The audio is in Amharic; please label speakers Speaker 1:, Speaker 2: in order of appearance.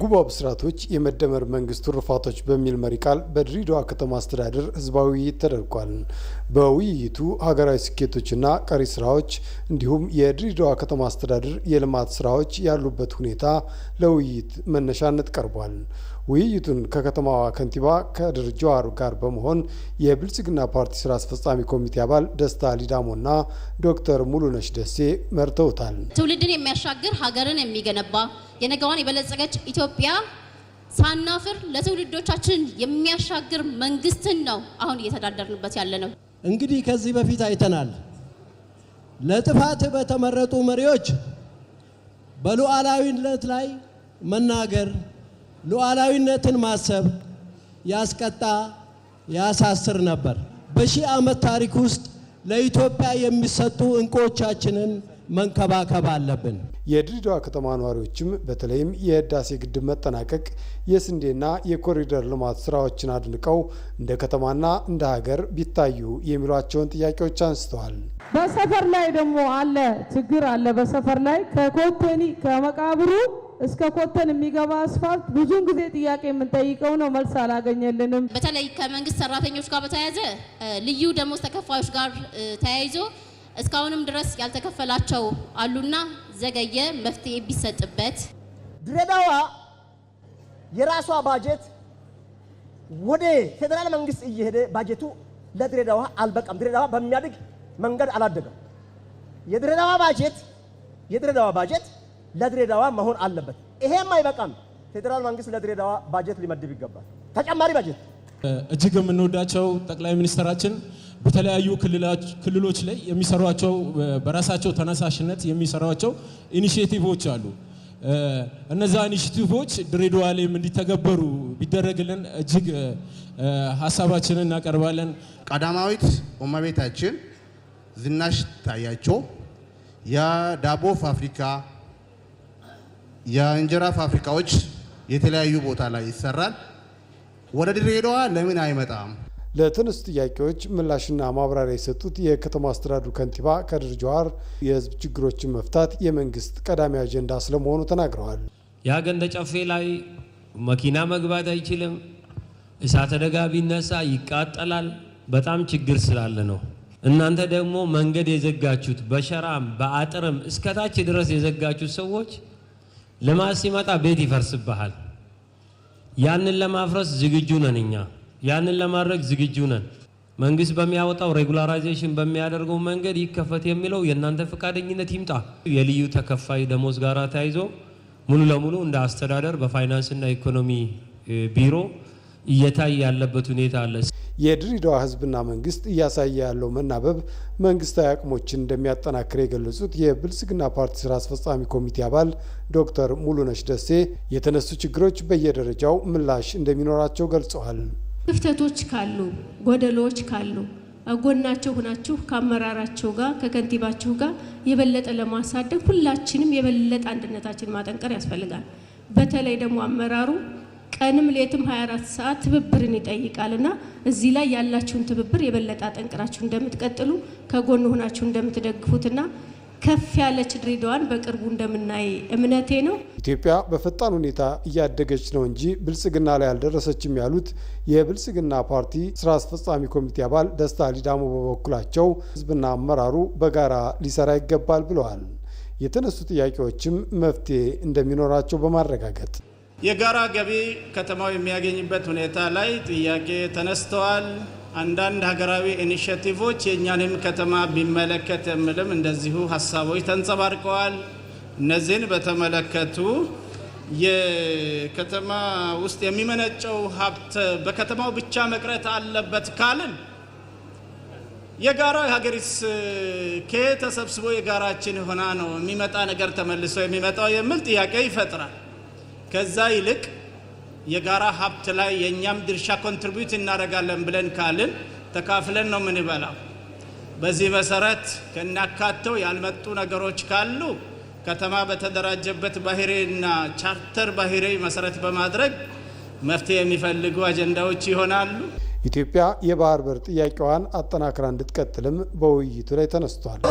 Speaker 1: የጉባ ብስራቶች የመደመር መንግስት ትሩፋቶች በሚል መሪ ቃል በድሬዳዋ ከተማ አስተዳደር ህዝባዊ ውይይት ተደርጓል። በውይይቱ ሀገራዊ ስኬቶችና ቀሪ ስራዎች እንዲሁም የድሬዳዋ ከተማ አስተዳደር የልማት ስራዎች ያሉበት ሁኔታ ለውይይት መነሻነት ቀርቧል። ውይይቱን ከከተማዋ ከንቲባ ከድር ጀዋር ጋር በመሆን የብልጽግና ፓርቲ ስራ አስፈጻሚ ኮሚቴ አባል ደስታ ሊዳሞና ዶክተር ሙሉነሽ ደሴ መርተውታል።
Speaker 2: ትውልድን የሚያሻግር ሀገርን የሚገነባ የነገዋን የበለጸገች ኢትዮጵያ ሳናፍር ለትውልዶቻችን የሚያሻግር መንግስትን ነው አሁን እየተዳደርንበት ያለ ነው።
Speaker 3: እንግዲህ ከዚህ በፊት አይተናል። ለጥፋት በተመረጡ መሪዎች በሉዓላዊነት ላይ መናገር ሉዓላዊነትን ማሰብ ያስቀጣ ያሳስር ነበር። በሺህ ዓመት ታሪክ ውስጥ ለኢትዮጵያ የሚሰጡ እንቁዎቻችንን መንከባከብ አለብን።
Speaker 1: የድሬዳዋ ከተማ ነዋሪዎችም በተለይም የህዳሴ ግድብ መጠናቀቅ የስንዴና የኮሪደር ልማት ስራዎችን አድንቀው እንደ ከተማና እንደ ሀገር ቢታዩ የሚሏቸውን ጥያቄዎች አንስተዋል።
Speaker 4: በሰፈር ላይ ደግሞ አለ ችግር አለ። በሰፈር ላይ ከኮተኒ ከመቃብሩ እስከ ኮተን የሚገባ አስፋልት ብዙን ጊዜ ጥያቄ የምንጠይቀው ነው፣ መልስ አላገኘልንም።
Speaker 2: በተለይ ከመንግስት ሰራተኞች ጋር በተያያዘ ልዩ ደሞዝ ተከፋዮች ጋር ተያይዞ እስካሁንም ድረስ ያልተከፈላቸው አሉና ዘገየ፣ መፍትሄ ቢሰጥበት።
Speaker 5: ድሬዳዋ የራሷ ባጀት ወደ ፌደራል መንግስት እየሄደ ባጀቱ ለድሬዳዋ አልበቃም። ድሬዳዋ በሚያድግ መንገድ አላደገም። የድሬዳዋ ባጀት ለድሬዳዋ መሆን አለበት። ይሄም አይበቃም። ፌደራል መንግስት ለድሬዳዋ ባጀት ሊመድብ ይገባል፣ ተጨማሪ ባጀት።
Speaker 6: እጅግ የምንወዳቸው ጠቅላይ ሚኒስትራችን በተለያዩ ክልሎች ላይ የሚሰሯቸው በራሳቸው ተነሳሽነት የሚሰሯቸው ኢኒሼቲቮች አሉ። እነዛ ኢኒሼቲቮች ድሬዳዋ ላይ እንዲተገበሩ ቢደረግልን እጅግ ሀሳባችንን እናቀርባለን።
Speaker 7: ቀዳማዊት እመቤታችን ዝናሽ ታያቸው የዳቦ ፋብሪካ የእንጀራ ፋብሪካዎች የተለያዩ ቦታ ላይ ይሰራል። ወደ ድሬዳዋ ለምን አይመጣም?
Speaker 1: ለተነሱ ጥያቄዎች ምላሽና ማብራሪያ የሰጡት የከተማ አስተዳደሩ ከንቲባ ከድር ጀዋር የህዝብ ችግሮችን መፍታት የመንግስት ቀዳሚ አጀንዳ ስለመሆኑ ተናግረዋል።
Speaker 8: የገንደ ጨፌ ላይ መኪና መግባት አይችልም። እሳት አደጋ ቢነሳ ይቃጠላል። በጣም ችግር ስላለ ነው። እናንተ ደግሞ መንገድ የዘጋችሁት በሸራም በአጥርም እስከታች ድረስ የዘጋችሁት ሰዎች ልማት ሲመጣ ቤት ይፈርስብሃል። ያንን ለማፍረስ ዝግጁ ነን። እኛ ያንን ለማድረግ ዝግጁ ነን። መንግስት በሚያወጣው ሬጉላራይዜሽን በሚያደርገው መንገድ ይከፈት የሚለው የእናንተ ፈቃደኝነት ይምጣ። የልዩ ተከፋይ ደሞዝ ጋር ተያይዞ ሙሉ ለሙሉ እንደ አስተዳደር በፋይናንስና ኢኮኖሚ ቢሮ እየታየ ያለበት ሁኔታ አለ።
Speaker 1: የድሬዳዋ ህዝብና መንግስት እያሳየ ያለው መናበብ መንግስታዊ አቅሞችን እንደሚያጠናክር የገለጹት የብልጽግና ፓርቲ ስራ አስፈጻሚ ኮሚቴ አባል ዶክተር ሙሉነሽ ደሴ የተነሱ ችግሮች በየደረጃው ምላሽ እንደሚኖራቸው ገልጸዋል።
Speaker 9: ክፍተቶች ካሉ፣ ጎደሎች ካሉ ጎናቸው ሆናችሁ ከአመራራቸው ጋር ከከንቲባቸው ጋር የበለጠ ለማሳደግ ሁላችንም የበለጠ አንድነታችን ማጠንከር ያስፈልጋል። በተለይ ደግሞ አመራሩ ቀንም ሌትም 24 ሰዓት ትብብርን ይጠይቃልና እዚህ ላይ ያላችሁን ትብብር የበለጠ አጠንክራችሁ እንደምትቀጥሉ ከጎን ሆናችሁ እንደምትደግፉትና ከፍ ያለች ድሬዳዋን በቅርቡ እንደምናይ እምነቴ ነው።
Speaker 1: ኢትዮጵያ በፈጣን ሁኔታ እያደገች ነው እንጂ ብልጽግና ላይ አልደረሰችም ያሉት የብልጽግና ፓርቲ ስራ አስፈጻሚ ኮሚቴ አባል ደስታ ሊዳሞ በበኩላቸው ህዝብና አመራሩ በጋራ ሊሰራ ይገባል ብለዋል። የተነሱ ጥያቄዎችም መፍትሄ እንደሚኖራቸው በማረጋገጥ
Speaker 10: የጋራ ገቢ ከተማው የሚያገኝበት ሁኔታ ላይ ጥያቄ ተነስተዋል። አንዳንድ ሀገራዊ ኢኒሼቲቮች የእኛንም ከተማ ቢመለከት የሚልም እንደዚሁ ሀሳቦች ተንጸባርቀዋል። እነዚህን በተመለከቱ የከተማ ውስጥ የሚመነጨው ሀብት በከተማው ብቻ መቅረት አለበት ካልን የጋራ ሀገሪስ ከየት ተሰብስቦ የጋራችን ሆና ነው የሚመጣ ነገር ተመልሶ የሚመጣው የሚል ጥያቄ ይፈጥራል። ከዛ ይልቅ የጋራ ሀብት ላይ የኛም ድርሻ ኮንትሪቢዩት እናደርጋለን ብለን ካልን ተካፍለን ነው ምን ይበላው። በዚህ መሰረት ከናካተው ያልመጡ ነገሮች ካሉ ከተማ በተደራጀበት ባህሪና ቻርተር ባህሪ መሰረት በማድረግ መፍትሄ የሚፈልጉ አጀንዳዎች ይሆናሉ።
Speaker 1: ኢትዮጵያ የባህር በር ጥያቄዋን አጠናክራ እንድትቀጥልም በውይይቱ ላይ ተነስቷል።